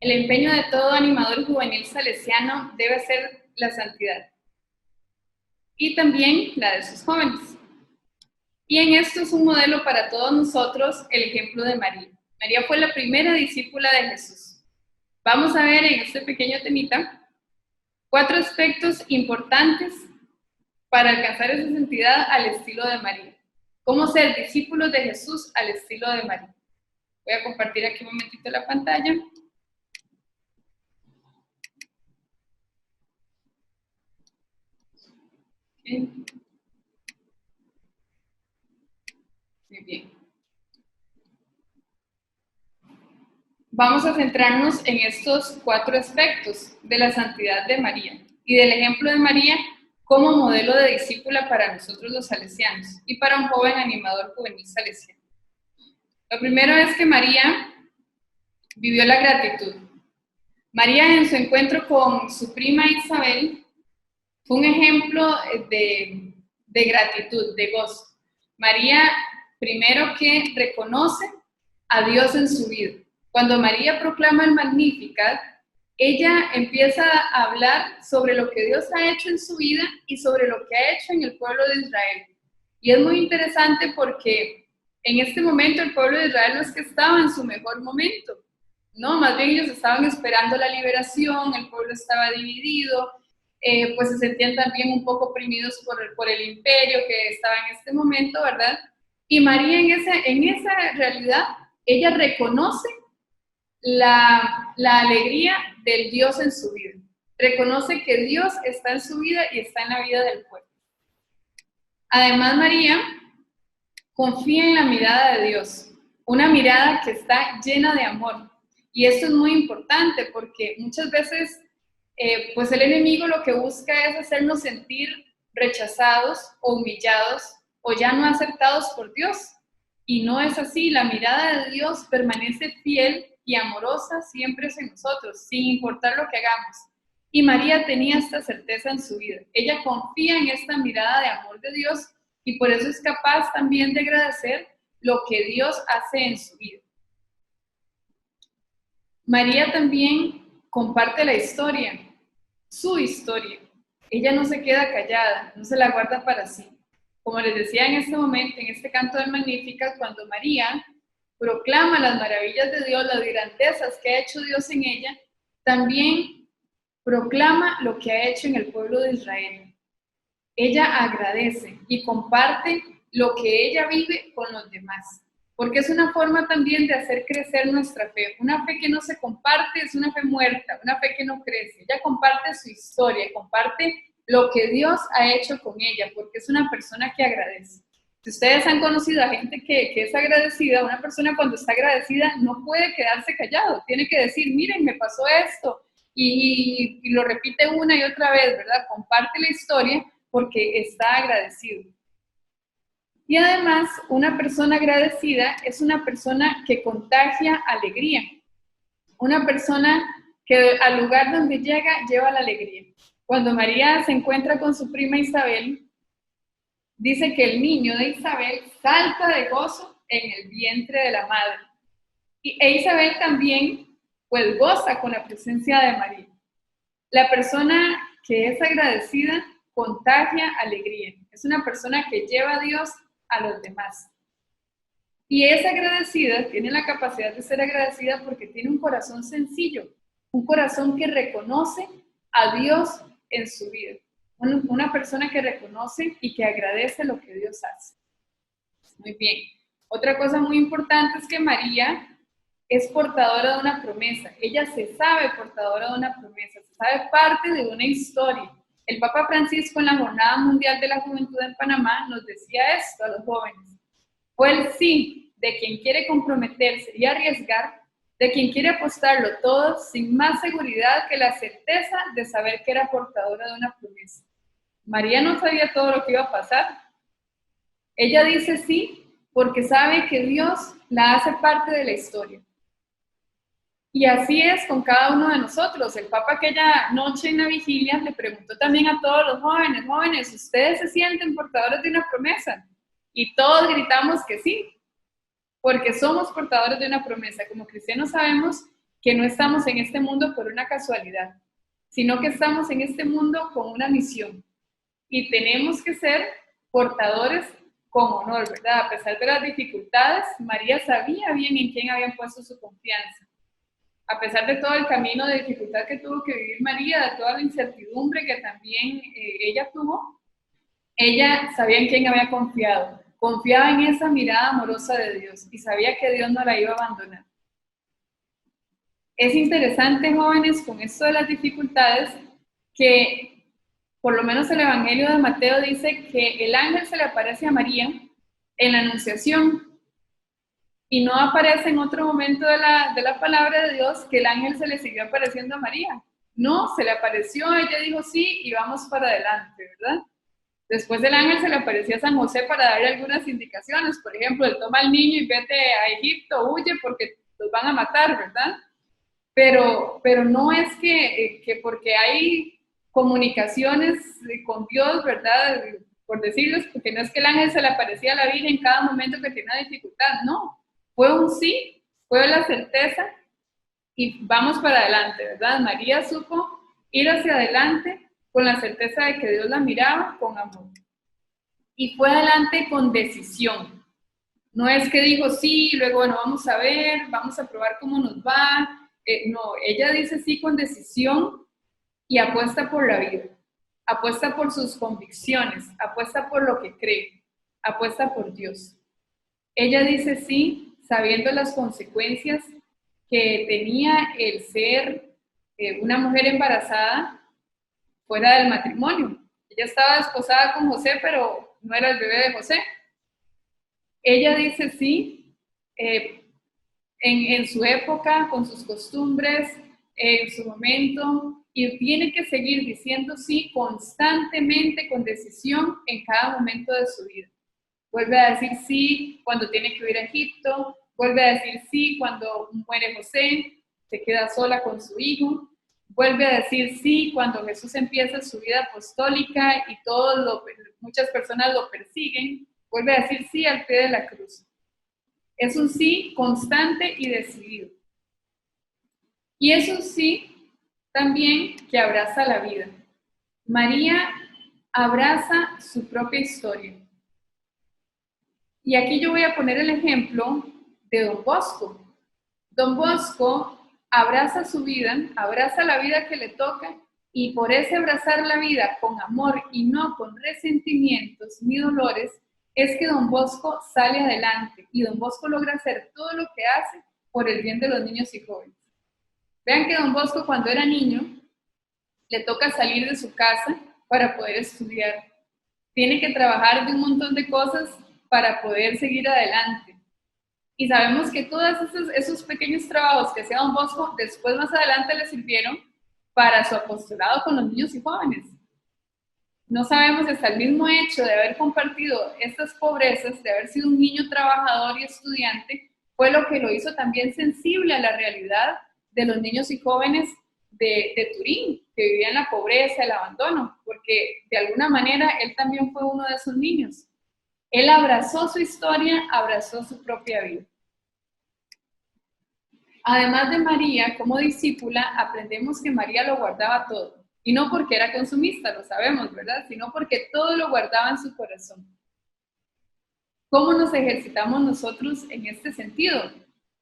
El empeño de todo animador juvenil salesiano debe ser la santidad y también la de sus jóvenes. Y en esto es un modelo para todos nosotros el ejemplo de María. María fue la primera discípula de Jesús. Vamos a ver en este pequeño temita 4 aspectos importantes para alcanzar esa santidad al estilo de María. Cómo ser discípulos de Jesús al estilo de María. Voy a compartir aquí un momentito la pantalla. Okay. Muy bien. Vamos a centrarnos en estos 4 aspectos de la santidad de María y del ejemplo de María como modelo de discípula para nosotros los salesianos y para un joven animador juvenil salesiano. Lo primero es que María vivió la gratitud. María, en su encuentro con su prima Isabel, fue un ejemplo de gratitud, de gozo. María, primero que reconoce a Dios en su vida. Cuando María proclama el Magnificat, ella empieza a hablar sobre lo que Dios ha hecho en su vida y sobre lo que ha hecho en el pueblo de Israel. Y es muy interesante porque en este momento el pueblo de Israel no es que estaba en su mejor momento, no, más bien ellos estaban esperando la liberación, el pueblo estaba dividido, pues se sentían también un poco oprimidos por el imperio que estaba en este momento, ¿verdad? Y María en esa realidad, ella reconoce la alegría del Dios en su vida. Reconoce que Dios está en su vida y está en la vida del pueblo. Además, María confía en la mirada de Dios, una mirada que está llena de amor. Y esto es muy importante porque muchas veces pues el enemigo lo que busca es hacernos sentir rechazados o humillados o ya no aceptados por Dios. Y no es así, la mirada de Dios permanece fiel y amorosa siempre en nosotros, sin importar lo que hagamos. Y María tenía esta certeza en su vida. Ella confía en esta mirada de amor de Dios y por eso es capaz también de agradecer lo que Dios hace en su vida. María también comparte la historia, su historia. Ella no se queda callada, no se la guarda para sí. Como les decía en este momento, en este canto del Magnificat, cuando María proclama las maravillas de Dios, las grandezas que ha hecho Dios en ella, también proclama lo que ha hecho en el pueblo de Israel. Ella agradece y comparte lo que ella vive con los demás, porque es una forma también de hacer crecer nuestra fe. Una fe que no se comparte es una fe muerta, una fe que no crece. Ella comparte su historia, comparte lo que Dios ha hecho con ella, porque es una persona que agradece. Si ustedes han conocido a gente que es agradecida, una persona cuando está agradecida no puede quedarse callado, tiene que decir, miren, me pasó esto, y lo repite una y otra vez, ¿verdad? Comparte la historia porque está agradecido. Y además, una persona agradecida es una persona que contagia alegría, una persona que al lugar donde llega lleva la alegría. Cuando María se encuentra con su prima Isabel, dice que el niño de Isabel salta de gozo en el vientre de la madre. E Isabel también, pues, goza con la presencia de María. La persona que es agradecida contagia alegría. Es una persona que lleva a Dios a los demás. Y es agradecida, tiene la capacidad de ser agradecida porque tiene un corazón sencillo, un corazón que reconoce a Dios en su vida. Una persona que reconoce y que agradece lo que Dios hace. Muy bien. Otra cosa muy importante es que María es portadora de una promesa. Ella se sabe portadora de una promesa, se sabe parte de una historia. El Papa Francisco en la Jornada Mundial de la Juventud en Panamá nos decía esto a los jóvenes. Fue el sí de quien quiere comprometerse y arriesgar, de quien quiere apostarlo todo sin más seguridad que la certeza de saber que era portadora de una promesa. María no sabía todo lo que iba a pasar. Ella dice sí porque sabe que Dios la hace parte de la historia. Y así es con cada uno de nosotros. El Papa aquella noche en la vigilia le preguntó también a todos los jóvenes, jóvenes, ¿ustedes se sienten portadores de una promesa? Y todos gritamos que sí, porque somos portadores de una promesa. Como cristianos sabemos que no estamos en este mundo por una casualidad, sino que estamos en este mundo con una misión y tenemos que ser portadores con honor, ¿verdad? A pesar de las dificultades, María sabía bien en quién habían puesto su confianza. A pesar de todo el camino de dificultad que tuvo que vivir María, de toda la incertidumbre que también ella tuvo, ella sabía en quién había confiado. Confiaba en esa mirada amorosa de Dios y sabía que Dios no la iba a abandonar. Es interesante, jóvenes, con esto de las dificultades, que por lo menos el Evangelio de Mateo dice que el ángel se le aparece a María en la Anunciación y no aparece en otro momento de la palabra de Dios que el ángel se le siguió apareciendo a María. No, se le apareció, ella dijo sí y vamos para adelante, ¿verdad? Después del ángel se le apareció a San José para darle algunas indicaciones, por ejemplo, él toma al niño y vete a Egipto, huye porque los van a matar, ¿verdad? Pero no es que porque hay comunicaciones con Dios, ¿verdad? Por decirlos, porque no es que el ángel se le aparecía a la Virgen en cada momento que tiene una dificultad, no. Fue un sí, fue la certeza y vamos para adelante, ¿verdad? María supo ir hacia adelante con la certeza de que Dios la miraba con amor. Y fue adelante con decisión. No es que dijo sí, luego, bueno, vamos a ver, vamos a probar cómo nos va. No, ella dice sí con decisión y apuesta por la vida. Apuesta por sus convicciones, apuesta por lo que cree, apuesta por Dios. Ella dice sí, sabiendo las consecuencias que tenía el ser una mujer embarazada fuera del matrimonio. Ella estaba desposada con José, pero no era el bebé de José. Ella dice sí, en su época, con sus costumbres, en su momento, y tiene que seguir diciendo sí constantemente, con decisión, en cada momento de su vida. Vuelve a decir sí cuando tiene que ir a Egipto, vuelve a decir sí cuando muere José, se queda sola con su hijo, vuelve a decir sí cuando Jesús empieza su vida apostólica y muchas personas lo persiguen, vuelve a decir sí al pie de la cruz. Es un sí constante y decidido. Y es un sí también que abraza la vida. María abraza su propia historia. Y aquí yo voy a poner el ejemplo de Don Bosco. Don Bosco abraza su vida, abraza la vida que le toca y por ese abrazar la vida con amor y no con resentimientos ni dolores, es que Don Bosco sale adelante y Don Bosco logra hacer todo lo que hace por el bien de los niños y jóvenes. Vean que Don Bosco cuando era niño le toca salir de su casa para poder estudiar. Tiene que trabajar de un montón de cosas para poder seguir adelante. Y sabemos que todos esos pequeños trabajos que hacía Don Bosco, después más adelante le sirvieron para su apostolado con los niños y jóvenes. No sabemos hasta el mismo hecho de haber compartido estas pobrezas, de haber sido un niño trabajador y estudiante, fue lo que lo hizo también sensible a la realidad de los niños y jóvenes de Turín, que vivían en la pobreza, el abandono, porque de alguna manera él también fue uno de esos niños. Él abrazó su historia, abrazó su propia vida. Además de María, como discípula, aprendemos que María lo guardaba todo. Y no porque era consumista, lo sabemos, ¿verdad? Sino porque todo lo guardaba en su corazón. ¿Cómo nos ejercitamos nosotros en este sentido?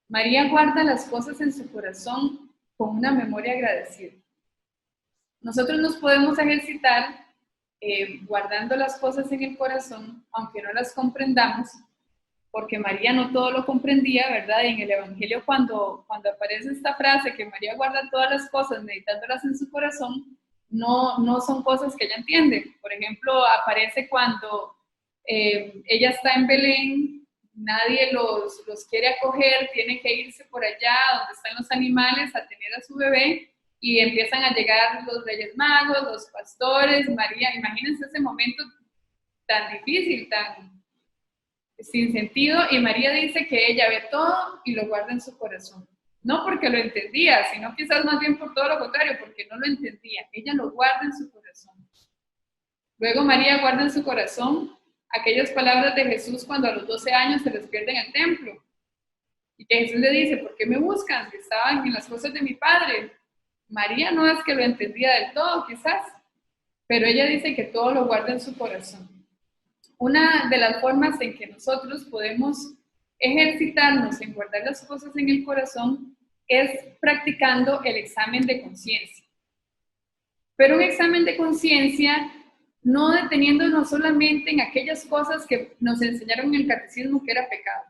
María guarda las cosas en su corazón con una memoria agradecida. Nosotros nos podemos ejercitar guardando las cosas en el corazón, aunque no las comprendamos, porque María no todo lo comprendía, ¿verdad? Y en el Evangelio cuando aparece esta frase que María guarda todas las cosas meditándolas en su corazón, no son cosas que ella entiende. Por ejemplo, aparece cuando ella está en Belén, nadie los quiere acoger, tiene que irse por allá donde están los animales a tener a su bebé, y empiezan a llegar los Reyes Magos, los pastores, María, imagínense ese momento tan difícil, tan sin sentido, y María dice que ella ve todo y lo guarda en su corazón. No porque lo entendía, sino quizás más bien por todo lo contrario, porque no lo entendía. Ella lo guarda en su corazón. Luego María guarda en su corazón aquellas palabras de Jesús cuando a los 12 años se les pierde en el templo. Y que Jesús le dice, ¿por qué me buscan? Si estaban en las cosas de mi Padre. María no es que lo entendía del todo, quizás, pero ella dice que todo lo guarda en su corazón. Una de las formas en que nosotros podemos ejercitarnos en guardar las cosas en el corazón es practicando el examen de conciencia. Pero un examen de conciencia no deteniéndonos solamente en aquellas cosas que nos enseñaron en el catecismo que era pecado.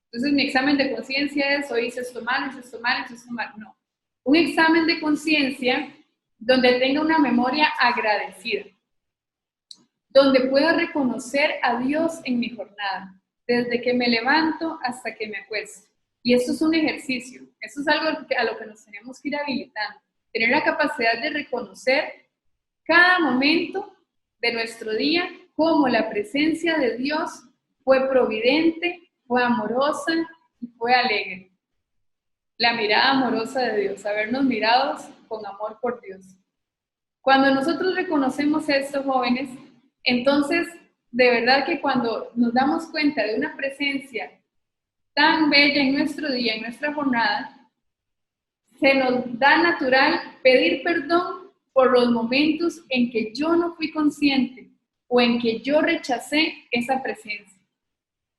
Entonces mi examen de conciencia es, hoy hice esto mal, hice esto mal, hice esto mal. No. Un examen de conciencia donde tenga una memoria agradecida, donde pueda reconocer a Dios en mi jornada, desde que me levanto hasta que me acuesto. Y esto es un ejercicio, esto es algo a lo que nos tenemos que ir habilitando, tener la capacidad de reconocer cada momento de nuestro día como la presencia de Dios fue providente, fue amorosa y fue alegre. La mirada amorosa de Dios, habernos mirados con amor por Dios. Cuando nosotros reconocemos esto, jóvenes, entonces, de verdad que cuando nos damos cuenta de una presencia tan bella en nuestro día, en nuestra jornada, se nos da natural pedir perdón por los momentos en que yo no fui consciente o en que yo rechacé esa presencia.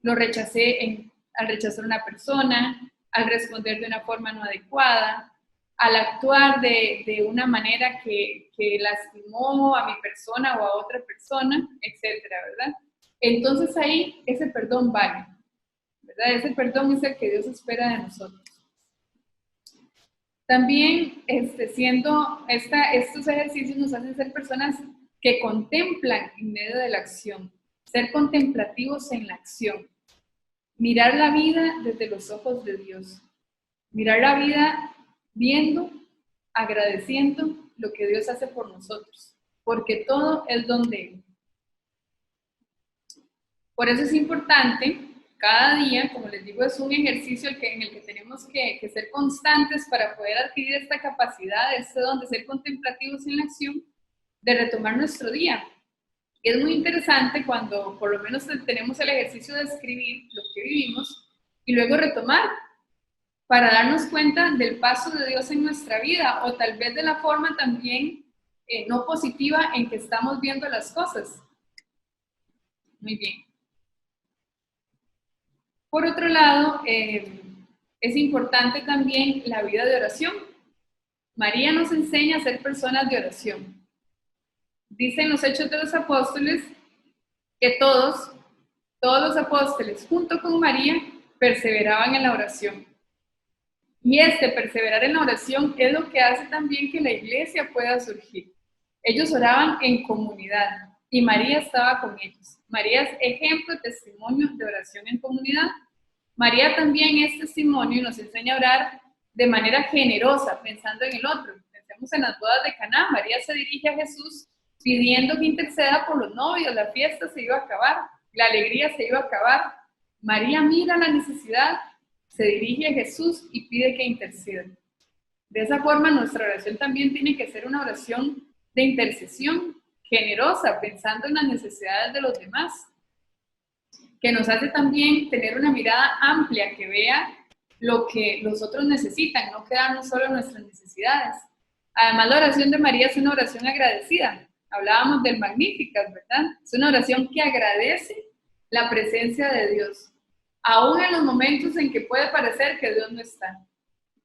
Lo rechacé al rechazar a una persona, al responder de una forma no adecuada, al actuar de una manera que lastimó a mi persona o a otra persona, etcétera, ¿verdad? Entonces ahí ese perdón vale, ¿verdad? Ese perdón es el que Dios espera de nosotros. También estos ejercicios nos hacen ser personas que contemplan en medio de la acción, ser contemplativos en la acción, mirar la vida desde los ojos de Dios, mirar la vida viendo, agradeciendo lo que Dios hace por nosotros, porque todo es don de Él. Por eso es importante, cada día, como les digo, es un ejercicio en el que tenemos que ser constantes para poder adquirir esta capacidad, este don de ser contemplativos en la acción, de retomar nuestro día. Y es muy interesante cuando por lo menos tenemos el ejercicio de escribir lo que vivimos y luego retomar para darnos cuenta del paso de Dios en nuestra vida o tal vez de la forma también no positiva en que estamos viendo las cosas. Muy bien. Por otro lado, es importante también la vida de oración. María nos enseña a ser personas de oración. Dicen los Hechos de los Apóstoles que todos los apóstoles, junto con María, perseveraban en la oración. Y perseverar en la oración es lo que hace también que la iglesia pueda surgir. Ellos oraban en comunidad y María estaba con ellos. María es ejemplo, testimonio de oración en comunidad. María también es testimonio y nos enseña a orar de manera generosa, pensando en el otro. Pensemos en las bodas de Caná. María se dirige a Jesús pidiendo que interceda por los novios. La fiesta se iba a acabar, la alegría se iba a acabar. María mira la necesidad, se dirige a Jesús y pide que interceda. De esa forma, nuestra oración también tiene que ser una oración de intercesión generosa, pensando en las necesidades de los demás, que nos hace también tener una mirada amplia, que vea lo que los otros necesitan, no quedarnos solo en nuestras necesidades. Además, la oración de María es una oración agradecida. Hablábamos del Magnificat, ¿verdad? Es una oración que agradece la presencia de Dios, aún en los momentos en que puede parecer que Dios no está.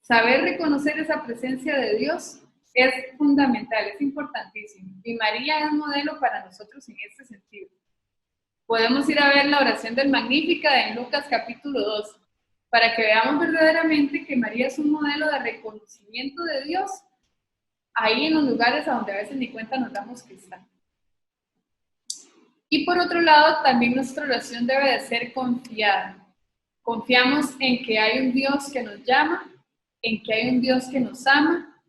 Saber reconocer esa presencia de Dios es fundamental, es importantísimo. Y María es modelo para nosotros en este sentido. Podemos ir a ver la oración del Magnificat en Lucas capítulo 2, para que veamos verdaderamente que María es un modelo de reconocimiento de Dios ahí en los lugares a donde a veces ni cuenta nos damos que está. Y por otro lado, también nuestra oración debe de ser confiada. Confiamos en que hay un Dios que nos llama, en que hay un Dios que nos ama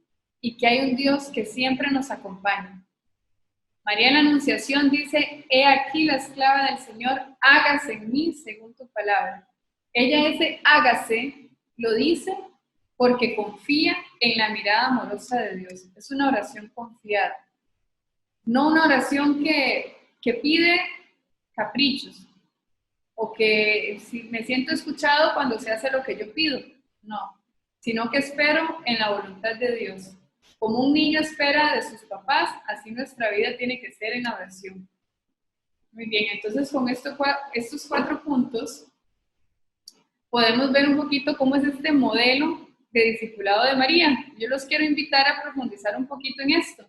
y que hay un Dios que siempre nos acompaña. María en la Anunciación dice, he aquí la esclava del Señor, hágase en mí según tu palabra. Ella ese hágase lo dice porque confía en la mirada amorosa de Dios. Es una oración confiada. No una oración que pide caprichos, o que si me siento escuchado cuando se hace lo que yo pido, no, sino que espero en la voluntad de Dios. Como un niño espera de sus papás, así nuestra vida tiene que ser en la oración. Muy bien, entonces con estos 4 puntos podemos ver un poquito cómo es este modelo de discipulado de María. Yo los quiero invitar a profundizar un poquito en esto.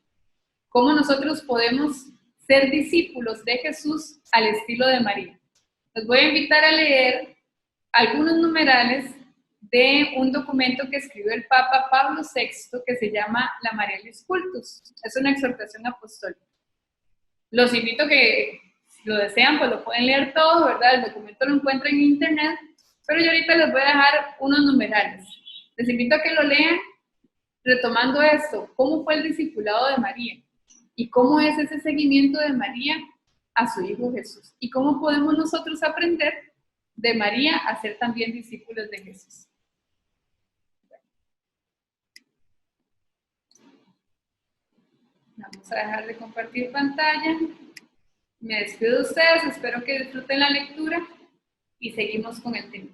Cómo nosotros podemos ser discípulos de Jesús al estilo de María. Les voy a invitar a leer algunos numerales de un documento que escribió el Papa Pablo VI que se llama La Marialis Cultus. Es una exhortación apostólica. Los invito a que, si lo desean, pues lo pueden leer todo, ¿verdad? El documento lo encuentran en internet, pero yo ahorita les voy a dejar unos numerales. Les invito a que lo lean retomando esto, ¿cómo fue el discipulado de María? ¿Y cómo es ese seguimiento de María a su Hijo Jesús? ¿Y cómo podemos nosotros aprender de María a ser también discípulos de Jesús? Vamos a dejar de compartir pantalla. Me despido de ustedes, espero que disfruten la lectura y seguimos con el tema.